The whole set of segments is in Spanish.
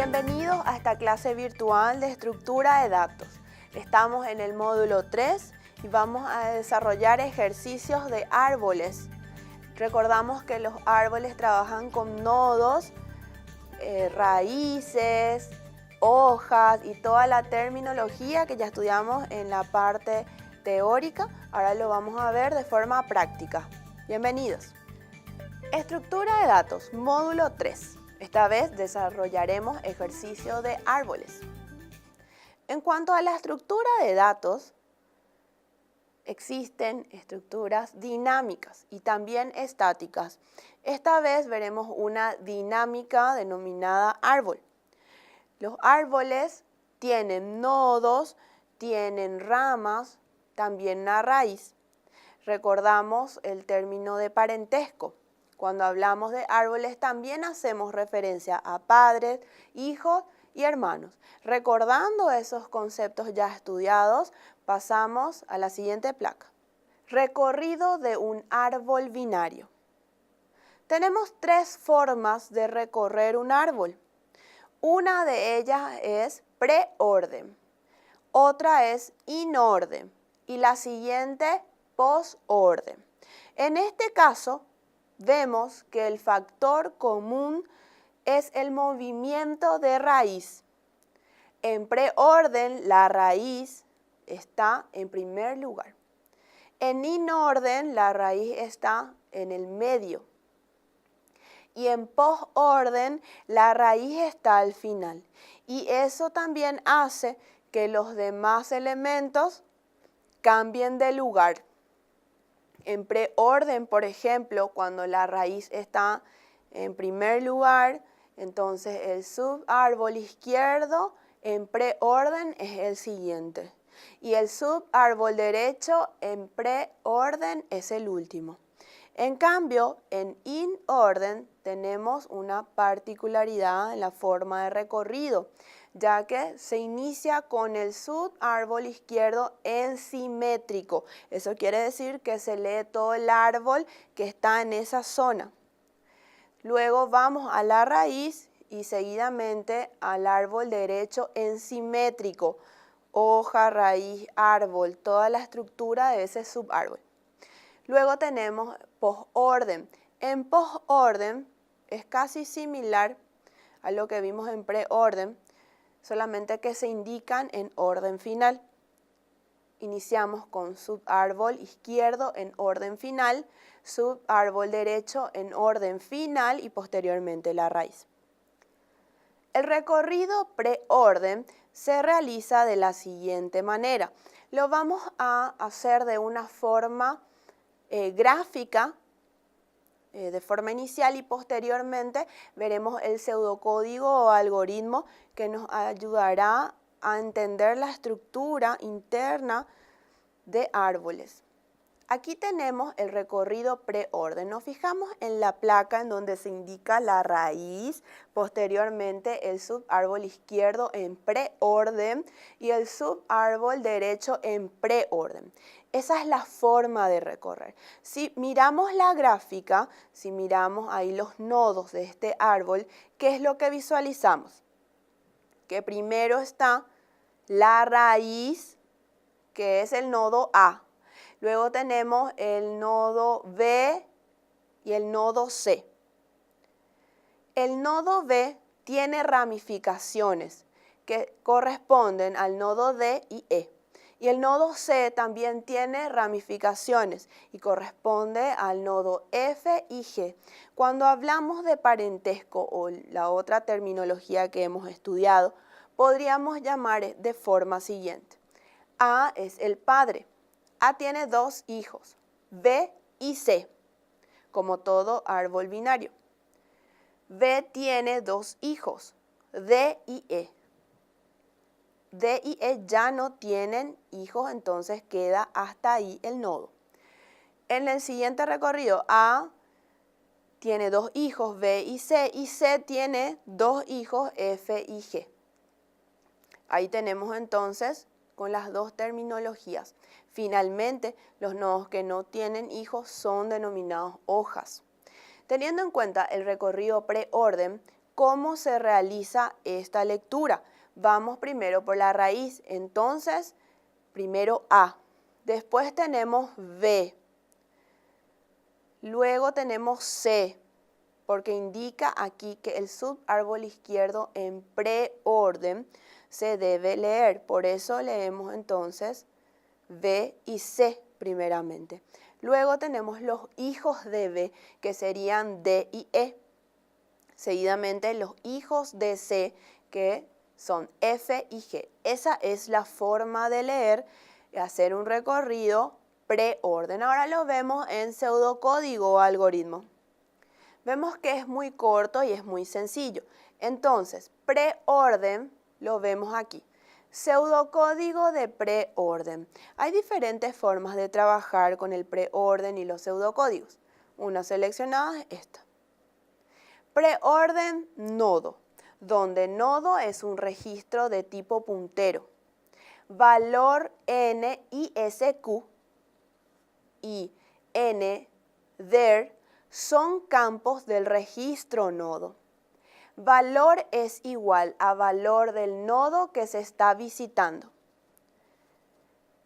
Bienvenidos a esta clase virtual de estructura de datos. Estamos en el módulo 3 y vamos a desarrollar ejercicios de árboles. Recordamos que los árboles trabajan con nodos, raíces, hojas y toda la terminología que ya estudiamos en la parte teórica. Ahora lo vamos a ver de forma práctica. Bienvenidos. Estructura de datos, módulo 3. Esta vez desarrollaremos ejercicio de árboles. En cuanto a la estructura de datos, existen estructuras dinámicas y también estáticas. Esta vez veremos una dinámica denominada árbol. Los árboles tienen nodos, tienen ramas, también una raíz. Recordamos el término de parentesco. Cuando hablamos de árboles también hacemos referencia a padres, hijos y hermanos. Recordando esos conceptos ya estudiados, pasamos a la siguiente placa. Recorrido de un árbol binario. Tenemos tres formas de recorrer un árbol. Una de ellas es preorden, otra es inorden y la siguiente posorden. En este caso, vemos que el factor común es el movimiento de raíz. En preorden, la raíz está en primer lugar. En inorden, la raíz está en el medio. Y en posorden, la raíz está al final. Y eso también hace que los demás elementos cambien de lugar. En preorden, por ejemplo, cuando la raíz está en primer lugar, entonces el subárbol izquierdo en preorden es el siguiente. Y el subárbol derecho en preorden es el último. En cambio, en inorden tenemos una particularidad en la forma de recorrido, ya que se inicia con el subárbol izquierdo en simétrico. Eso quiere decir que se lee todo el árbol que está en esa zona. Luego vamos a la raíz y seguidamente al árbol derecho en simétrico. Hoja, raíz, árbol, toda la estructura de ese subárbol. Luego tenemos posorden. En posorden es casi similar a lo que vimos en preorden, solamente que se indican en orden final. Iniciamos con subárbol izquierdo en orden final, subárbol derecho en orden final y posteriormente la raíz. El recorrido preorden se realiza de la siguiente manera. Lo vamos a hacer de una forma gráfica, de forma inicial, y posteriormente veremos el pseudocódigo o algoritmo que nos ayudará a entender la estructura interna de árboles. Aquí tenemos el recorrido preorden. Nos fijamos en la placa en donde se indica la raíz, posteriormente el subárbol izquierdo en preorden y el subárbol derecho en preorden. Esa es la forma de recorrer. Si miramos la gráfica, si miramos ahí los nodos de este árbol, ¿qué es lo que visualizamos? Que primero está la raíz, que es el nodo A. Luego tenemos el nodo B y el nodo C. El nodo B tiene ramificaciones que corresponden al nodo D y E. Y el nodo C también tiene ramificaciones y corresponde al nodo F y G. Cuando hablamos de parentesco o la otra terminología que hemos estudiado, podríamos llamar de forma siguiente. A es el padre. A tiene dos hijos, B y C, como todo árbol binario. B tiene dos hijos, D y E. D y E ya no tienen hijos, entonces queda hasta ahí el nodo. En el siguiente recorrido, A tiene dos hijos, B y C tiene dos hijos, F y G. Ahí tenemos entonces con las dos terminologías. Finalmente, los nodos que no tienen hijos son denominados hojas. Teniendo en cuenta el recorrido preorden, ¿Cómo se realiza esta lectura? Vamos primero por la raíz, entonces primero A, después tenemos B, luego tenemos C, porque indica aquí que el subárbol izquierdo en preorden se debe leer, por eso leemos entonces B y C primeramente. Luego tenemos los hijos de B, que serían D y E. Seguidamente los hijos de C, que son F y G. Esa es la forma de leer, hacer un recorrido preorden. Ahora lo vemos en pseudocódigo o algoritmo. Vemos que es muy corto y es muy sencillo. Entonces, preorden lo vemos aquí. Pseudocódigo de preorden. Hay diferentes formas de trabajar con el preorden y los pseudocódigos. Una seleccionada es esta. Preorden nodo, donde nodo es un registro de tipo puntero. Valor n ISQ y n there son campos del registro nodo. Valor es igual a valor del nodo que se está visitando.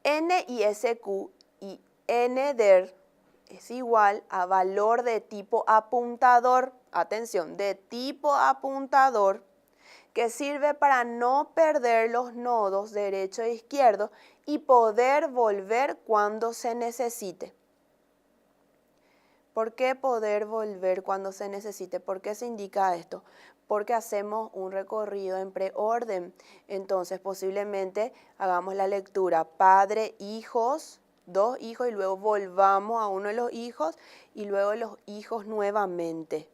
NISQ y NDER es igual a valor de tipo apuntador, atención, de tipo apuntador, que sirve para no perder los nodos derecho e izquierdo y poder volver cuando se necesite. ¿Por qué poder volver cuando se necesite? ¿Por qué se indica esto? Porque hacemos un recorrido en preorden. Entonces, posiblemente hagamos la lectura padre, hijos, dos hijos y luego volvamos a uno de los hijos y luego los hijos nuevamente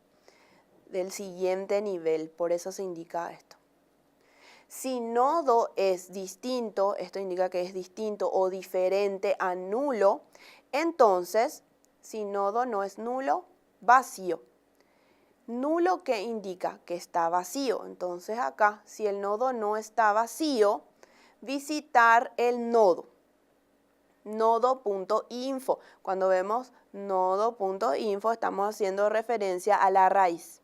del siguiente nivel. Por eso se indica esto. Si nodo es distinto, esto indica que es distinto o diferente a nulo, entonces si nodo no es nulo, vacío. Nulo, ¿qué indica? Que está vacío. Entonces acá, si el nodo no está vacío, visitar el nodo. Nodo.info. Cuando vemos nodo.info estamos haciendo referencia a la raíz.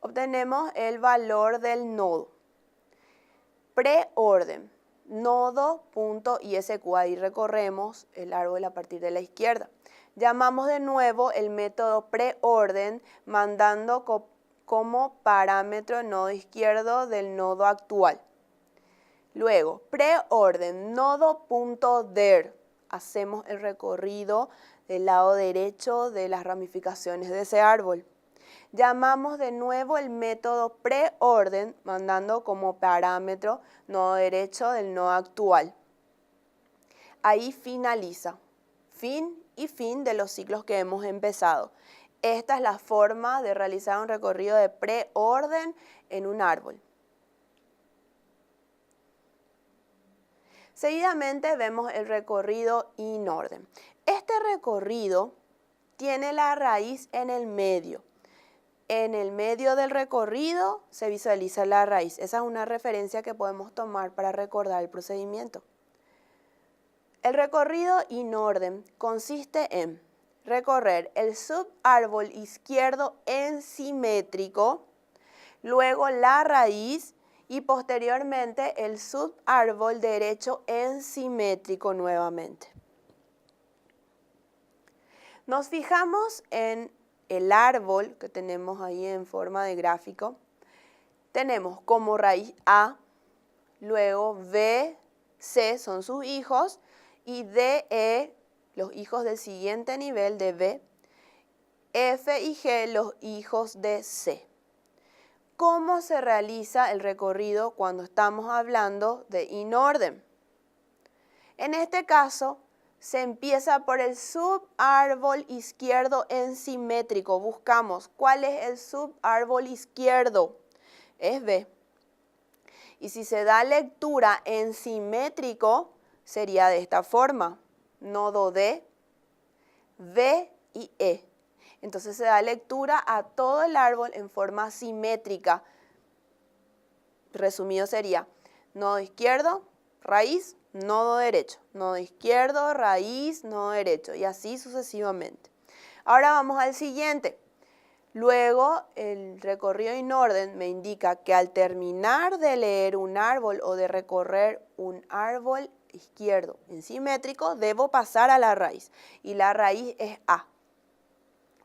Obtenemos el valor del nodo. Preorden. Nodo.isq. Ahí recorremos el árbol a partir de la izquierda. Llamamos de nuevo el método preorden mandando como parámetro el nodo izquierdo del nodo actual. Luego, preorden nodo.der. Hacemos el recorrido del lado derecho de las ramificaciones de ese árbol. Llamamos de nuevo el método preorden mandando como parámetro nodo derecho del nodo actual. Ahí finaliza. Fin y fin de los ciclos que hemos empezado. Esta es la forma de realizar un recorrido de preorden en un árbol. Seguidamente vemos el recorrido inorden. Este recorrido tiene la raíz en el medio. En el medio del recorrido se visualiza la raíz. Esa es una referencia que podemos tomar para recordar el procedimiento. El recorrido inorden consiste en recorrer el subárbol izquierdo en simétrico, luego la raíz y posteriormente el subárbol derecho en simétrico nuevamente. Nos fijamos en el árbol que tenemos ahí en forma de gráfico. Tenemos como raíz A, luego B, C son sus hijos, y D, E, los hijos del siguiente nivel de B, F y G, los hijos de C. ¿Cómo se realiza el recorrido cuando estamos hablando de inorden? En este caso, se empieza por el subárbol izquierdo en simétrico. Buscamos cuál es el subárbol izquierdo. Es B. Y si se da lectura en simétrico, sería de esta forma. Nodo D, B y E. Entonces se da lectura a todo el árbol en forma simétrica. Resumido sería nodo izquierdo, raíz, nodo derecho. Nodo izquierdo, raíz, nodo derecho. Y así sucesivamente. Ahora vamos al siguiente. Luego, el recorrido in orden me indica que al terminar de leer un árbol o de recorrer un árbol izquierdo en simétrico, debo pasar a la raíz. Y la raíz es A.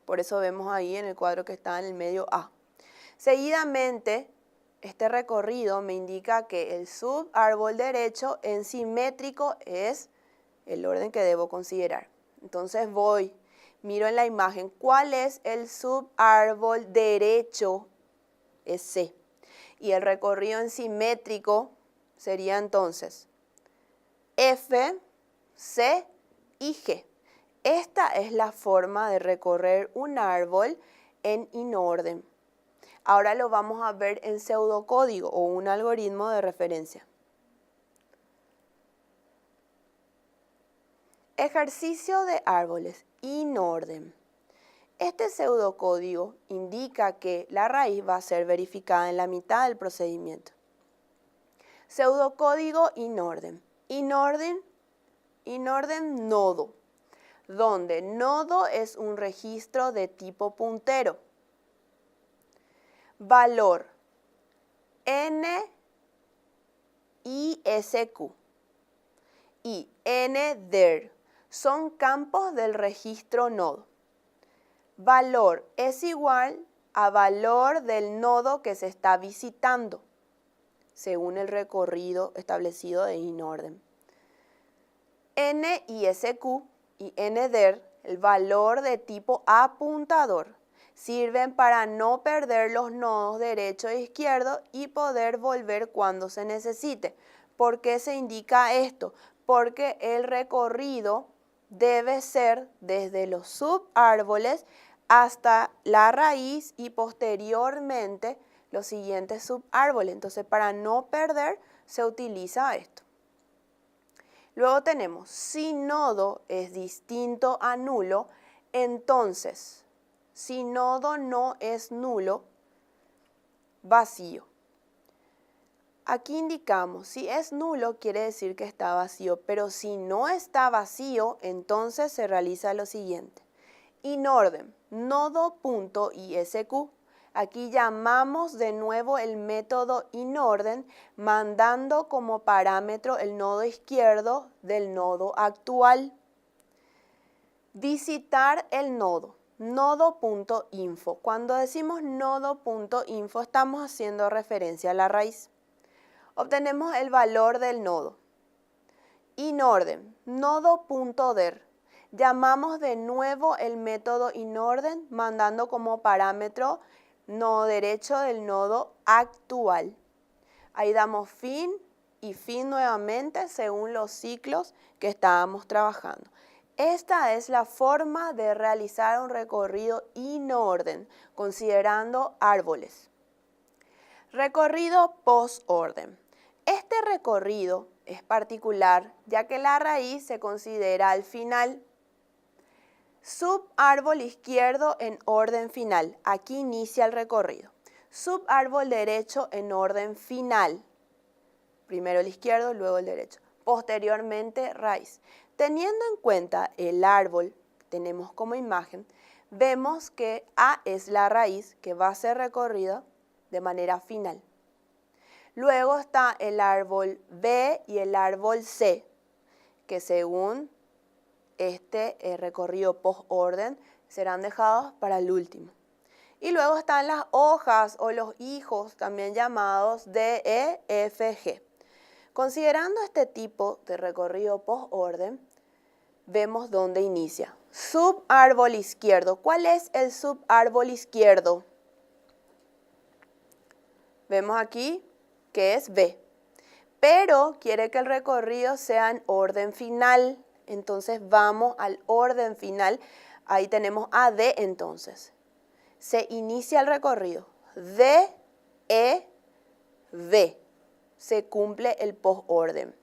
Por eso vemos ahí en el cuadro que está en el medio A. Seguidamente, este recorrido me indica que el subárbol derecho en simétrico es el orden que debo considerar. Entonces miro en la imagen, ¿cuál es el subárbol derecho? Es C. Y el recorrido en simétrico sería entonces F, C y G. Esta es la forma de recorrer un árbol en inorden. Ahora lo vamos a ver en pseudocódigo o un algoritmo de referencia. Ejercicio de árboles inorden. Este pseudocódigo indica que la raíz va a ser verificada en la mitad del procedimiento. Pseudocódigo inorden. Inorden nodo, donde nodo es un registro de tipo puntero. Valor N ISQ y NDER son campos del registro nodo. Valor es igual a valor del nodo que se está visitando, según el recorrido establecido de inorden. NISQ y NDER, el valor de tipo apuntador, sirven para no perder los nodos derecho e izquierdo y poder volver cuando se necesite. ¿Por qué se indica esto? Porque el recorrido debe ser desde los subárboles hasta la raíz y posteriormente los siguientes subárboles. Entonces, para no perder, se utiliza esto. Luego tenemos, si nodo es distinto a nulo, entonces, si nodo no es nulo, vacío. Aquí indicamos, si es nulo quiere decir que está vacío, pero si no está vacío, entonces se realiza lo siguiente. Inorden, nodo.isq. Aquí llamamos de nuevo el método inorden, mandando como parámetro el nodo izquierdo del nodo actual. Visitar el nodo, nodo.info. Cuando decimos nodo.info estamos haciendo referencia a la raíz. Obtenemos el valor del nodo. Inorden, nodo.der. Llamamos de nuevo el método inorden, mandando como parámetro nodo derecho del nodo actual. Ahí damos fin y fin nuevamente según los ciclos que estábamos trabajando. Esta es la forma de realizar un recorrido inorden, considerando árboles. Recorrido postorden. Este recorrido es particular ya que la raíz se considera al final. Subárbol izquierdo en orden final. Aquí inicia el recorrido. Subárbol derecho en orden final. Primero el izquierdo, luego el derecho. Posteriormente raíz. Teniendo en cuenta el árbol que tenemos como imagen, vemos que A es la raíz que va a ser recorrida de manera final. Luego está el árbol B y el árbol C, que según este recorrido post-orden serán dejados para el último. Y luego están las hojas o los hijos, también llamados D, E, F, G. Considerando este tipo de recorrido post-orden, vemos dónde inicia. Subárbol izquierdo. ¿Cuál es el subárbol izquierdo? Vemos aquí que es B. Pero quiere que el recorrido sea en orden final. Entonces vamos al orden final. Ahí tenemos AD entonces. Se inicia el recorrido. D, E, B. Se cumple el postorden.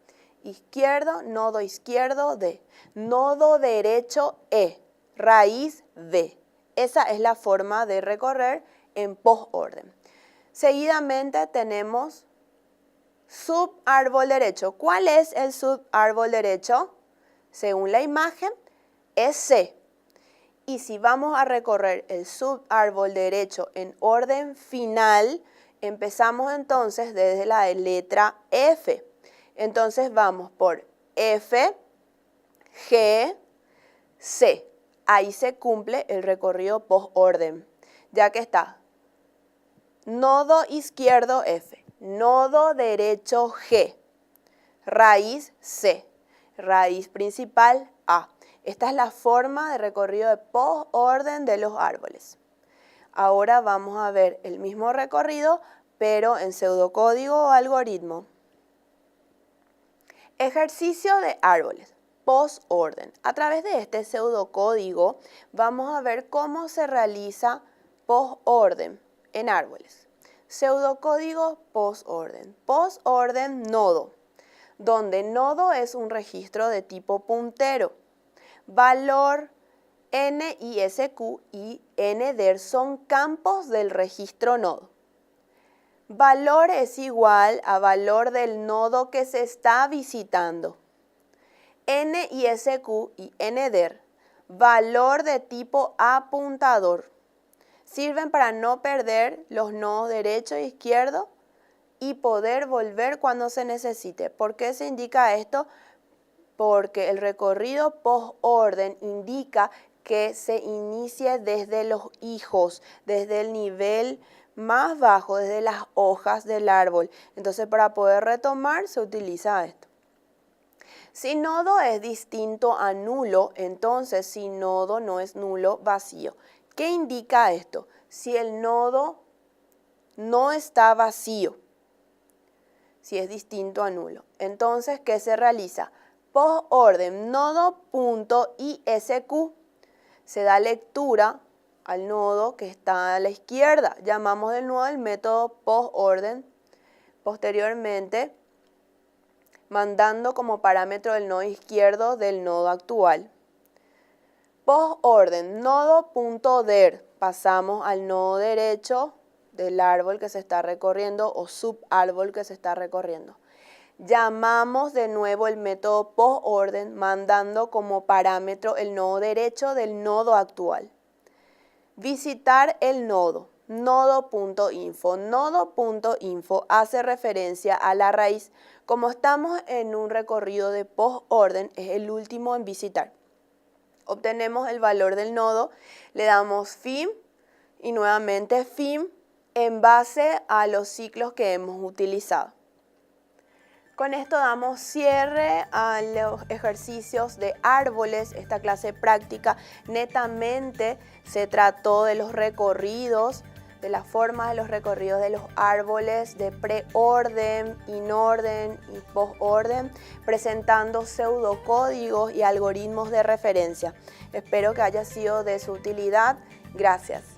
Izquierdo, nodo izquierdo, D. Nodo derecho, E. Raíz, D. Esa es la forma de recorrer en postorden. Seguidamente tenemos subárbol derecho. ¿Cuál es el subárbol derecho? Según la imagen, es C. Y si vamos a recorrer el subárbol derecho en orden final, empezamos entonces desde la letra F. Entonces vamos por F, G, C. Ahí se cumple el recorrido post-orden, ya que está nodo izquierdo F, nodo derecho G, raíz C, raíz principal A. Esta es la forma de recorrido de post-orden de los árboles. Ahora vamos a ver el mismo recorrido, pero en pseudocódigo o algoritmo. Ejercicio de árboles, post-orden. A través de este pseudocódigo vamos a ver cómo se realiza post-orden en árboles. Pseudocódigo post-orden. Post-orden nodo, donde nodo es un registro de tipo puntero. Valor NISQ y NDER son campos del registro nodo. Valor es igual a valor del nodo que se está visitando. NISQ y NDER, valor de tipo apuntador. Sirven para no perder los nodos derecho e izquierdo y poder volver cuando se necesite. ¿Por qué se indica esto? Porque el recorrido post-orden indica que se inicie desde los hijos, desde el nivel más bajo, desde las hojas del árbol. Entonces, para poder retomar, se utiliza esto. Si nodo es distinto a nulo, entonces si nodo no es nulo, vacío. ¿Qué indica esto? Si el nodo no está vacío, si es distinto a nulo. Entonces, ¿qué se realiza? Post-orden nodo.isq, se da lectura al nodo que está a la izquierda. Llamamos de nuevo el método post-orden. Posteriormente, mandando como parámetro el nodo izquierdo del nodo actual. Post-orden nodo.der, pasamos al nodo derecho del árbol que se está recorriendo o subárbol que se está recorriendo. Llamamos de nuevo el método post-orden mandando como parámetro el nodo derecho del nodo actual. Visitar el nodo, nodo.info. Nodo.info hace referencia a la raíz. Como estamos en un recorrido de post-orden, es el último en visitar. Obtenemos el valor del nodo, le damos FIM y nuevamente FIM en base a los ciclos que hemos utilizado. Con esto damos cierre a los ejercicios de árboles. Esta clase práctica netamente se trató de los recorridos, de las formas de los recorridos de los árboles, de preorden, inorden y postorden, presentando pseudocódigos y algoritmos de referencia. Espero que haya sido de su utilidad. Gracias.